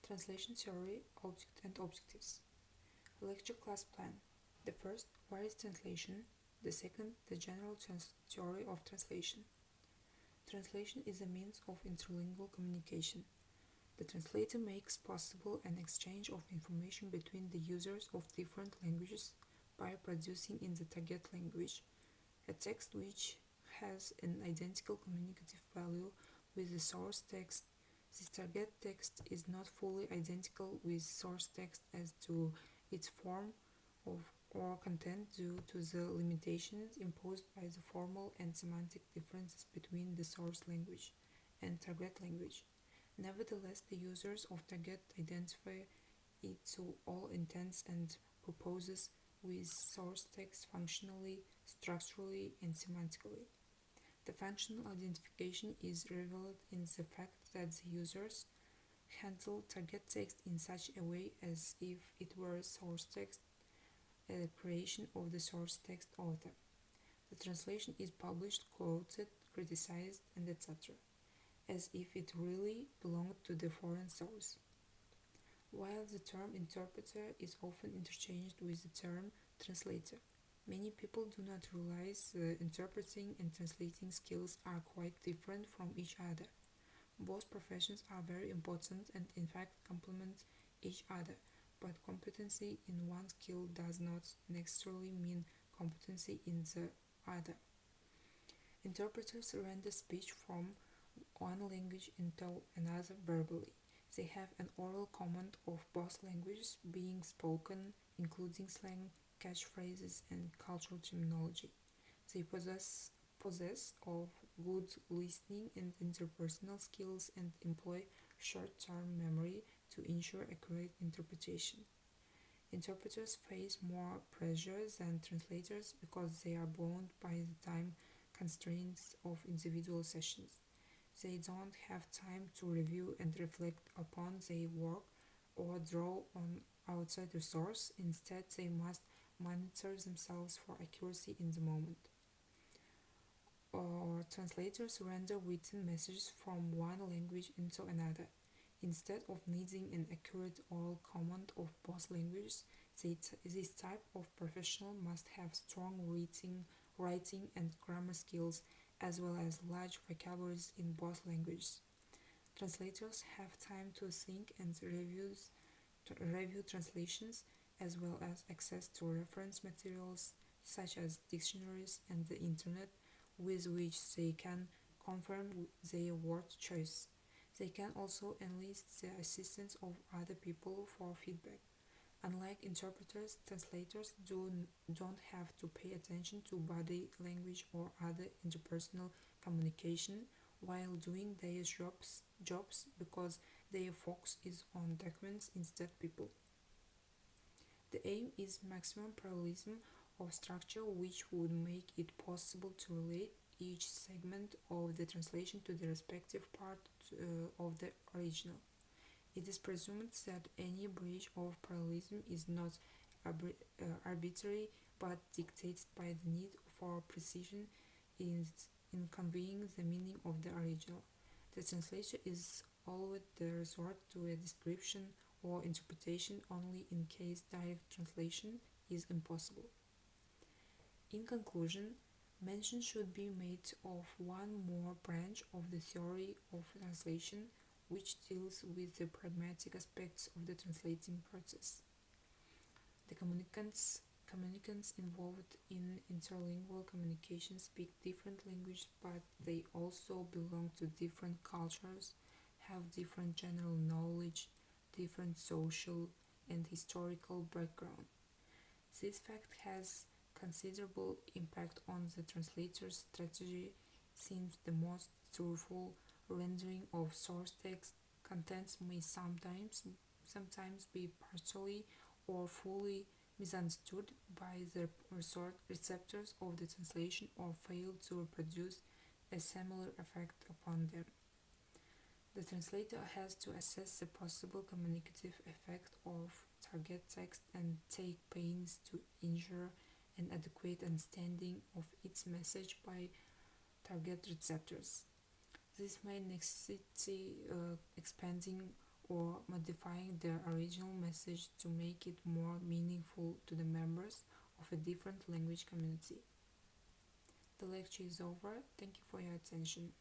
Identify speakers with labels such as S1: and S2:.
S1: Translation theory, object and objectives. Lecture class plan. The first, what is translation? The second, the general theory of translation. Translation is a means of interlingual communication. The translator makes possible an exchange of information between the users of different languages by producing in the target language a text which has an identical communicative value with the source text. This target text is not fully identical with source text as to its form or content due to the limitations imposed by the formal and semantic differences between the source language and target language. Nevertheless, the users of target identify it to all intents and purposes with source text functionally, structurally, and semantically. The functional identification is revealed in the fact that the users handle target text in such a way as if it were source text, a creation of the source text author. The translation is published, quoted, criticized, and etc., as if it really belonged to the foreign source. While the term interpreter is often interchanged with the term translator, many people do not realize the interpreting and translating skills are quite different from each other. Both professions are very important and in fact complement each other, but competency in one skill does not necessarily mean competency in the other. Interpreters render speech from one language into another verbally. They have an oral command of both languages being spoken, including slang, catchphrases, and cultural terminology. They possess of good listening and interpersonal skills and employ short-term memory to ensure accurate interpretation. Interpreters face more pressure than translators because they are bound by the time constraints of individual sessions. They don't have time to review and reflect upon their work or draw on outside resource. Instead, they must monitor themselves for accuracy in the moment. Or translators render written messages from one language into another. Instead of needing an accurate oral command of both languages, this type of professional must have strong writing and grammar skills, as well as large vocabularies in both languages. Translators have time to think and review translations, as well as access to reference materials such as dictionaries and the internet, with which they can confirm their word choice. They can also enlist the assistance of other people for feedback. Unlike interpreters, translators don't have to pay attention to body language or other interpersonal communication while doing their jobs because their focus is on documents instead people. The aim is maximum parallelism of structure, which would make it possible to relate each segment of the translation to the respective part of the original. It is presumed that any breach of parallelism is not arbitrary but dictated by the need for precision in conveying the meaning of the original. The translator is always the resort to a description or interpretation only in case direct translation is impossible. In conclusion, mention should be made of one more branch of the theory of translation, which deals with the pragmatic aspects of the translating process. The communicants involved in interlingual communication speak different languages, but they also belong to different cultures, have different general knowledge, different social and historical background. This fact has considerable impact on the translator's strategy, since the most truthful rendering of source text contents may sometimes be partially or fully misunderstood by the receptors of the translation or fail to reproduce a similar effect upon them. The translator has to assess the possible communicative effect of target text and take pains to ensure an adequate understanding of its message by target receptors. This may necessitate expanding or modifying the original message to make it more meaningful to the members of a different language community. The lecture is over. Thank you for your attention.